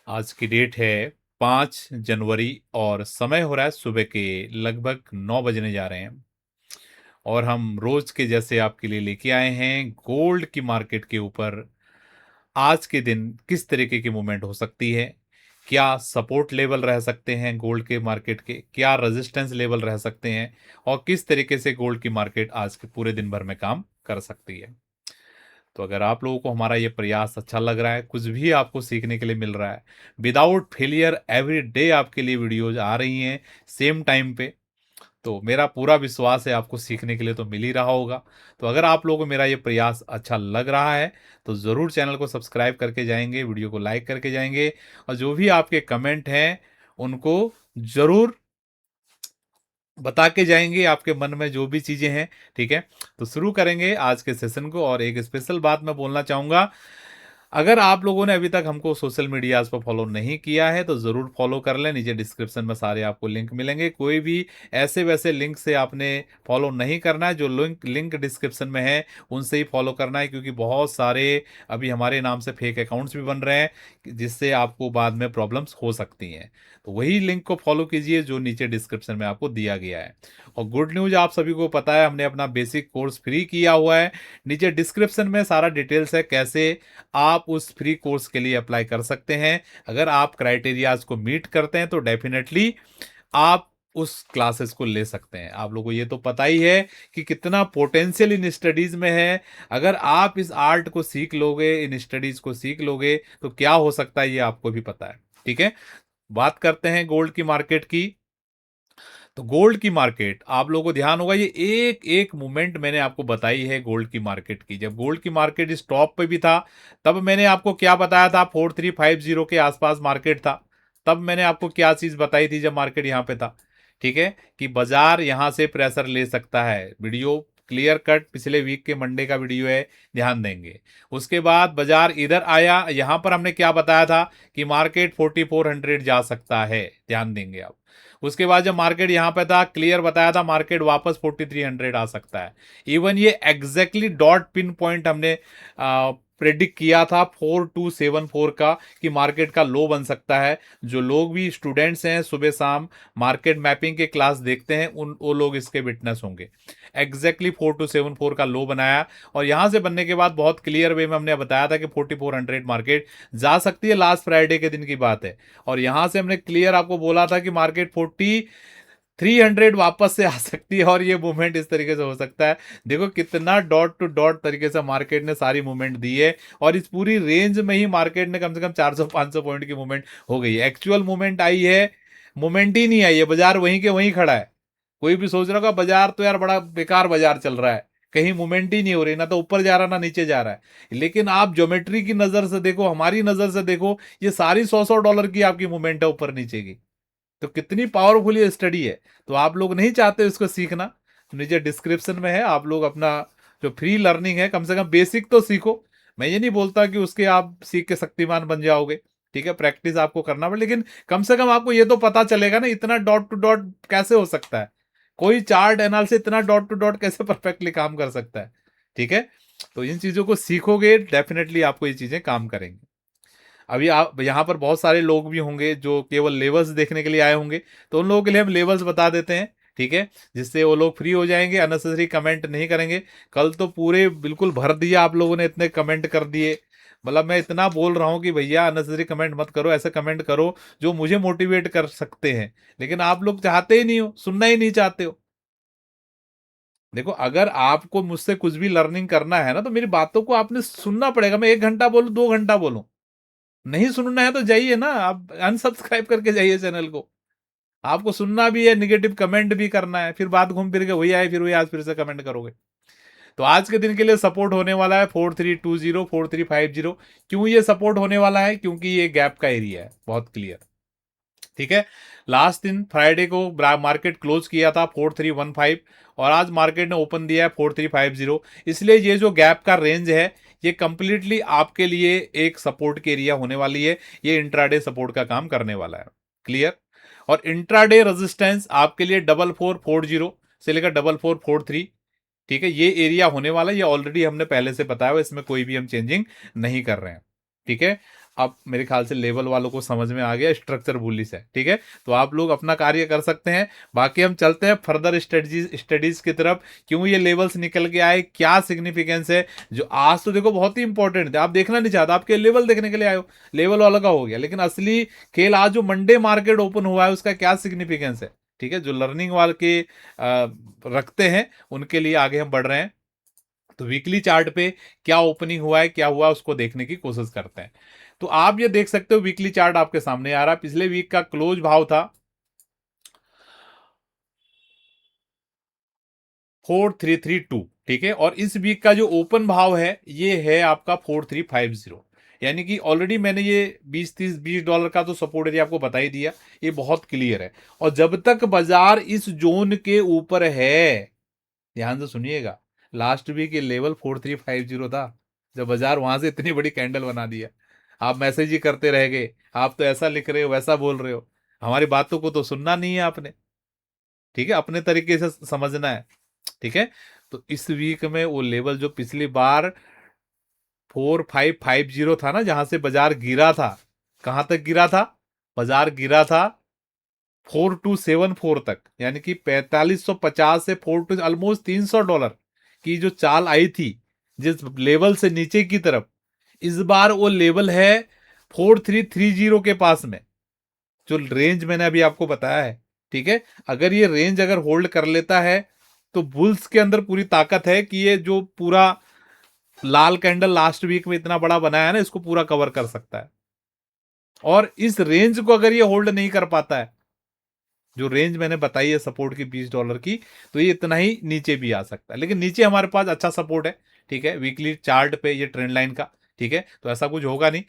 आज की डेट है 5 जनवरी और समय हो रहा है सुबह के लगभग 9 बजने जा रहे हैं। और हम रोज के जैसे आपके लिए लेके आए हैं गोल्ड की मार्केट के ऊपर आज के दिन किस तरीके की मूवमेंट हो सकती है, क्या सपोर्ट लेवल रह सकते हैं गोल्ड के मार्केट के, क्या रेजिस्टेंस लेवल रह सकते हैं और किस तरीके से गोल्ड की मार्केट आज के पूरे दिन भर में काम कर सकती है। तो अगर आप लोगों को हमारा ये प्रयास अच्छा लग रहा है, कुछ भी आपको सीखने के लिए मिल रहा है, विदाउट फेलियर एवरी डे आपके लिए वीडियोज आ रही हैं सेम टाइम पे, तो मेरा पूरा विश्वास है आपको सीखने के लिए तो मिल ही रहा होगा। तो अगर आप लोगों को मेरा ये प्रयास अच्छा लग रहा है तो ज़रूर चैनल को सब्सक्राइब करके जाएंगे, वीडियो को लाइक करके जाएंगे और जो भी आपके कमेंट हैं उनको ज़रूर बता के जाएंगे, आपके मन में जो भी चीज़ें हैं। ठीक है, तो शुरू करेंगे आज के सेशन को। और एक स्पेशल बात मैं बोलना चाहूँगा, अगर आप लोगों ने अभी तक हमको सोशल मीडियाज़ पर फॉलो नहीं किया है तो ज़रूर फॉलो कर लें। नीचे डिस्क्रिप्शन में सारे आपको लिंक मिलेंगे। कोई भी ऐसे वैसे लिंक से आपने फॉलो नहीं करना है, जो लिंक लिंक डिस्क्रिप्शन में है उनसे ही फॉलो करना है, क्योंकि बहुत सारे अभी हमारे नाम से फेक अकाउंट्स भी बन रहे हैं जिससे आपको बाद में प्रॉब्लम्स हो सकती हैं। तो वही लिंक को फॉलो कीजिए जो नीचे डिस्क्रिप्शन में आपको दिया गया है। और गुड न्यूज़, आप सभी को पता है हमने अपना बेसिक कोर्स फ्री किया हुआ है। नीचे डिस्क्रिप्शन में सारा डिटेल्स है कैसे आप उस फ्री कोर्स के लिए अप्लाई कर सकते हैं। अगर आप क्राइटेरियाज को मीट करते हैं तो डेफिनेटली आप उस क्लासेस को ले सकते हैं। आप लोगों को ये तो पता ही है कि कितना पोटेंशियल इन स्टडीज में है। अगर आप इस आर्ट को सीख लोगे, इन स्टडीज को सीख लोगे तो क्या हो सकता है ये आपको भी पता है। ठीक है, बात करते हैं गोल्ड की मार्केट की। तो गोल्ड की मार्केट आप लोगों को ध्यान होगा, ये एक एक मूवमेंट मैंने आपको बताई है गोल्ड की मार्केट की। जब गोल्ड की मार्केट इस टॉप पे भी था तब मैंने आपको क्या बताया था, 4350 के आसपास मार्केट था। तब मैंने आपको क्या चीज बताई थी जब मार्केट यहाँ पे था, ठीक है, कि बाजार यहाँ से प्रेशर ले सकता है। वीडियो क्लियर कट पिछले वीक के मंडे का वीडियो है, ध्यान देंगे। उसके बाद बाजार इधर आया, यहाँ पर हमने क्या बताया था कि मार्केट 4400 जा सकता है, ध्यान देंगे आप। उसके बाद जब मार्केट यहाँ पे था क्लियर बताया था मार्केट वापस 4300 आ सकता है। इवन ये एग्जैक्टली डॉट पिन पॉइंट हमने प्रेडिक्ट किया था 4274 का कि मार्केट का लो बन सकता है। जो लोग भी स्टूडेंट्स हैं सुबह शाम मार्केट मैपिंग के क्लास देखते हैं उन वो लोग इसके विटनेस होंगे। एग्जैक्टली 4274 का लो बनाया और यहां से बनने के बाद बहुत क्लियर वे में हमने बताया था कि 4400 मार्केट जा सकती है। लास्ट फ्राइडे के दिन की बात है। और यहां से हमने क्लियर आपको बोला था कि मार्केट 4300 वापस से आ सकती है और ये मूवमेंट इस तरीके से हो सकता है। देखो कितना डॉट टू डॉट तरीके से मार्केट ने सारी मूवमेंट दी है और इस पूरी रेंज में ही मार्केट ने कम से कम 400-500 पॉइंट की मूवमेंट हो गई है। एक्चुअल मूवमेंट आई है, मूवमेंट ही नहीं आई है, बाजार वहीं के वहीं खड़ा है। कोई भी सोच रहा होगा बाजार तो यार बड़ा बेकार बाजार चल रहा है, कहीं मूवमेंट ही नहीं हो रही, ना तो ऊपर जा रहा ना नीचे जा रहा है। लेकिन आप ज्योमेट्री की नजर से देखो, हमारी नजर से देखो, ये सारी 100-100 डॉलर की आपकी मूवमेंट है ऊपर नीचे की। तो कितनी पावरफुल ये स्टडी है। तो आप लोग नहीं चाहते इसको सीखना, तो नीचे डिस्क्रिप्शन में है, आप लोग अपना जो फ्री लर्निंग है कम से कम बेसिक तो सीखो। मैं ये नहीं बोलता कि उसके आप सीख के शक्तिमान बन जाओगे, ठीक है, प्रैक्टिस आपको करना पड़े, लेकिन कम से कम आपको ये तो पता चलेगा ना इतना डॉट टू डॉट कैसे हो सकता है, कोई चार्ट एनालिसिस इतना डॉट टू डॉट कैसे परफेक्टली काम कर सकता है। ठीक है, तो इन चीजों को सीखोगे डेफिनेटली आपको ये चीजें काम करेंगी। अभी आप यहाँ पर बहुत सारे लोग भी होंगे जो केवल लेवल्स देखने के लिए आए होंगे, तो उन लोगों के लिए हम लेवल्स बता देते हैं, ठीक है, जिससे वो लोग फ्री हो जाएंगे, अननेसेसरी कमेंट नहीं करेंगे। कल तो पूरे बिल्कुल भर दिया आप लोगों ने, इतने कमेंट कर दिए। मतलब मैं इतना बोल रहा हूँ कि भैया अननेसेसरी कमेंट मत करो, ऐसे कमेंट करो जो मुझे मोटिवेट कर सकते हैं। लेकिन आप लोग चाहते ही नहीं हो, सुनना ही नहीं चाहते हो। देखो अगर आपको मुझसे कुछ भी लर्निंग करना है ना तो मेरी बातों को आपने सुनना पड़ेगा। मैं 1 घंटा बोलूं 2 घंटा बोलूं, नहीं सुनना है तो जाइए ना, आप अनसब्सक्राइब करके जाइए चैनल को। आपको सुनना भी है, निगेटिव कमेंट भी करना है, फिर बात घूम फिर के वही आए, फिर वही आज फिर से कमेंट करोगे। तो आज के दिन के लिए सपोर्ट होने वाला है 4320 4350। क्यों ये सपोर्ट होने वाला है, क्योंकि ये गैप का एरिया है, बहुत क्लियर। ठीक है, लास्ट दिन फ्राइडे को मार्केट क्लोज किया था 4315 और आज मार्केट ने ओपन दिया है 4350। इसलिए ये जो गैप का रेंज है ये कंप्लीटली आपके लिए एक सपोर्ट के एरिया होने वाली है। ये इंट्राडे सपोर्ट का काम करने वाला है, क्लियर। और इंट्राडे रेजिस्टेंस आपके लिए 4440 से लेकर 4443, ठीक है, ये एरिया होने वाला है। ये ऑलरेडी हमने पहले से बताया हुआ, इसमें कोई भी हम चेंजिंग नहीं कर रहे हैं। ठीक है, अब मेरे ख्याल से लेवल वालों को समझ में आ गया स्ट्रक्चर बुलिश है, ठीक है। तो आप लोग अपना कार्य कर सकते हैं। बाकी हम चलते हैं फर्दर स्टडीज की तरफ, क्यों ये लेवल्स निकल के आए, क्या सिग्निफिकेंस है। जो आज तो देखो बहुत ही इंपॉर्टेंट थे, आप देखना नहीं चाहता, आपके लेवल देखने के लिए आए हो, लेवल वाला का हो गया, लेकिन असली खेल आज जो मंडे मार्केट ओपन हुआ है उसका क्या सिग्निफिकेंस है, ठीक है। जो लर्निंग वाले के रखते हैं उनके लिए आगे हम बढ़ रहे हैं। तो वीकली चार्ट पे क्या ओपनिंग हुआ है, क्या हुआ, उसको देखने की कोशिश करते हैं। तो आप ये देख सकते हो, वीकली चार्ट आपके सामने आ रहा है। पिछले वीक का क्लोज भाव था 4332, ठीक है। और इस वीक का जो ओपन भाव है ये है आपका 4350। यानी कि ऑलरेडी मैंने ये 20 $30 का तो सपोर्ट एरिया आपको बता ही दिया, ये बहुत क्लियर है। और जब तक बाजार इस जोन के ऊपर है, ध्यान से सुनिएगा, लास्ट वीक ये लेवल 4350 था, जब बाजार वहां से इतनी बड़ी कैंडल बना दिया। आप मैसेज ही करते रह गए, आप तो ऐसा लिख रहे हो, वैसा बोल रहे हो, हमारी बातों को तो सुनना नहीं है आपने, ठीक है, अपने तरीके से समझना है, ठीक है। तो इस वीक में वो लेवल जो पिछली बार 4550 था ना, जहां से बाजार गिरा था, कहां तक गिरा था, बाजार गिरा था 4274 तक, यानी कि 4550 से 42, ऑलमोस्ट $300 की जो चाल आई थी जिस लेवल से नीचे की तरफ, इस बार वो लेवल है 4330 के पास में, जो रेंज मैंने अभी आपको बताया है, ठीक है। अगर ये रेंज अगर होल्ड कर लेता है तो बुल्स के अंदर पूरी ताकत है कि ये जो पूरा लाल कैंडल लास्ट वीक में इतना बड़ा बनाया है ना, इसको पूरा कवर कर सकता है। और इस रेंज को अगर ये होल्ड नहीं कर पाता है, जो रेंज मैंने बताई है सपोर्ट की $20 की, तो ये इतना ही नीचे भी आ सकता है। लेकिन नीचे हमारे पास अच्छा सपोर्ट है, ठीक है, वीकली चार्ट पे ये ट्रेंड लाइन का, ठीक है। तो ऐसा कुछ होगा नहीं,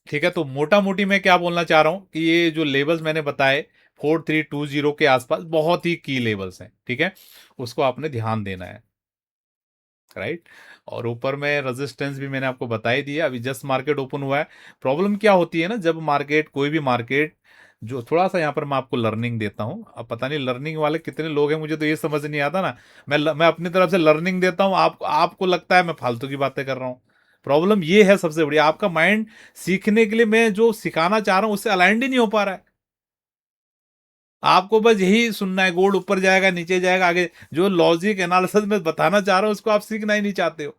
ठीक है। तो मोटा मोटी मैं क्या बोलना चाह रहा हूं कि ये जो लेवल्स मैंने बताए 4320 के आसपास बहुत ही की लेवल्स हैं, ठीक है, उसको आपने ध्यान देना है, राइट। और ऊपर में रेजिस्टेंस भी मैंने आपको बता ही दिया, अभी जस्ट मार्केट ओपन हुआ है। प्रॉब्लम क्या होती है ना, जब मार्केट, कोई भी मार्केट, जो थोड़ा सा यहाँ पर मैं आपको लर्निंग देता हूँ, अब पता नहीं लर्निंग वाले कितने लोग हैं, मुझे तो ये समझ नहीं आता ना। मैं अपनी तरफ से लर्निंग देता हूँ, आपको लगता है मैं फालतू की बातें कर रहा हूँ। प्रॉब्लम ये है सबसे बड़ी, आपका माइंड सीखने के लिए मैं जो सिखाना चाह रहा हूँ उससे अलाइंड ही नहीं हो पा रहा है। आपको बस यही सुनना है, गोल्ड ऊपर जाएगा नीचे जाएगा, आगे जो लॉजिक एनालिसिस में बताना चाह रहा हूं उसको आप सीखना ही नहीं चाहते हो।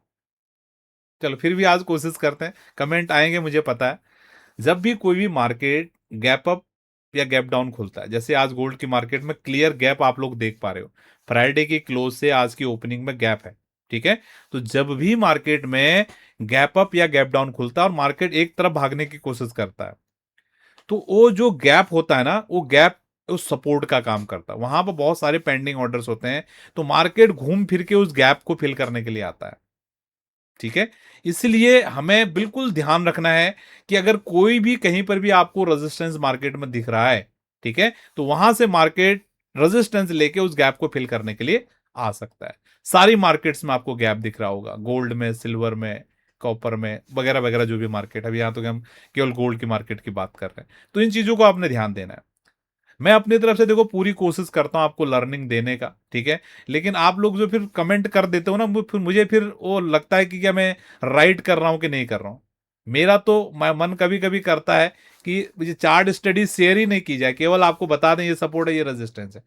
चलो फिर भी आज कोशिश करते हैं, कमेंट आएंगे मुझे पता है। जब भी कोई भी मार्केट गैप अप या गैप डाउन खुलता है, जैसे आज गोल्ड की मार्केट में क्लियर गैप आप लोग देख पा रहे हो, फ्राइडे की क्लोज से आज की ओपनिंग में गैप है, ठीक है। तो जब भी मार्केट में गैप अप या गैप डाउन खुलता है और मार्केट एक तरफ भागने की कोशिश करता है, तो वो जो गैप होता है ना, वो गैप उस सपोर्ट का काम करता है, वहां पर बहुत सारे पेंडिंग ऑर्डर्स होते हैं, तो मार्केट घूम फिर के उस गैप को फिल करने के लिए आता है, ठीक है। इसलिए हमें बिल्कुल ध्यान रखना है कि अगर कोई भी कहीं पर भी आपको रेजिस्टेंस मार्केट में दिख रहा है, ठीक है, तो वहां से मार्केट रेजिस्टेंस लेके उस गैप को फिल करने के लिए आ सकता है। सारी मार्केट्स में आपको गैप दिख रहा होगा, गोल्ड में, सिल्वर में, कॉपर में, वगैरह वगैरह जो भी मार्केट, अभी यहां तो हम केवल गोल्ड की मार्केट की बात कर रहे हैं। तो इन चीजों को आपने ध्यान देना है। मैं अपनी तरफ से देखो पूरी कोशिश करता हूं आपको लर्निंग देने का, ठीक है। लेकिन आप लोग जो फिर कमेंट कर देते हो ना, फिर मुझे फिर वो लगता है कि क्या मैं राइट कर रहा हूं कि नहीं कर रहा हूं। मेरा तो मन कभी कभी करता है कि ये चार्ट स्टडी शेयर ही नहीं की जाए, केवल आपको बता दें ये सपोर्ट है, ये रेजिस्टेंस है।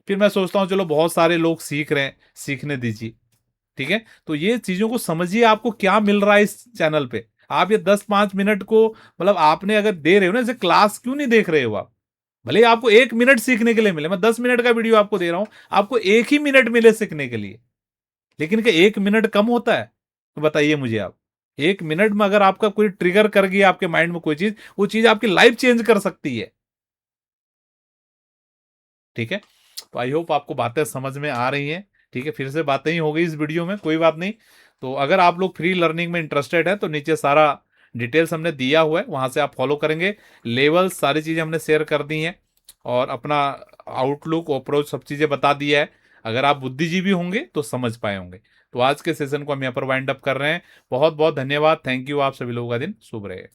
फिर मैं सोचता हूँ चलो बहुत सारे लोग सीख रहे हैं, सीखने दीजिए, ठीक है। तो ये चीजों को समझिए, आपको क्या मिल रहा है इस चैनल पे। आप ये 10-5 मिनट को, मतलब आपने अगर दे रहे हो ना, जैसे क्लास क्यों नहीं देख रहे हो आप, भले ही आपको 1 मिनट सीखने के लिए मिले, मैं 10 मिनट का वीडियो आपको दे रहा हूं, आपको 1 ही मिनट मिले सीखने के लिए, लेकिन क्या 1 मिनट कम होता है? तो बताइए मुझे आप, 1 मिनट में अगर आपका कोई ट्रिगर कर गई आपके माइंड में कोई चीज, वो चीज आपकी लाइफ चेंज कर सकती है, ठीक है। तो आई होप आपको बातें समझ में आ रही हैं, ठीक है। फिर से बातें ही हो गई इस वीडियो में, कोई बात नहीं। तो अगर आप लोग फ्री लर्निंग में इंटरेस्टेड है तो नीचे सारा डिटेल्स हमने दिया हुआ है, वहां से आप फॉलो करेंगे। लेवल्स सारी चीजें हमने शेयर कर दी हैं, और अपना आउटलुक अप्रोच सब चीजें बता दिया है। अगर आप बुद्धिजीवी होंगे तो समझ पाए होंगे। तो आज के सेशन को हम यहाँ पर वाइंड अप कर रहे हैं। बहुत बहुत धन्यवाद, थैंक यू। आप सभी लोगों का दिन शुभ रहे।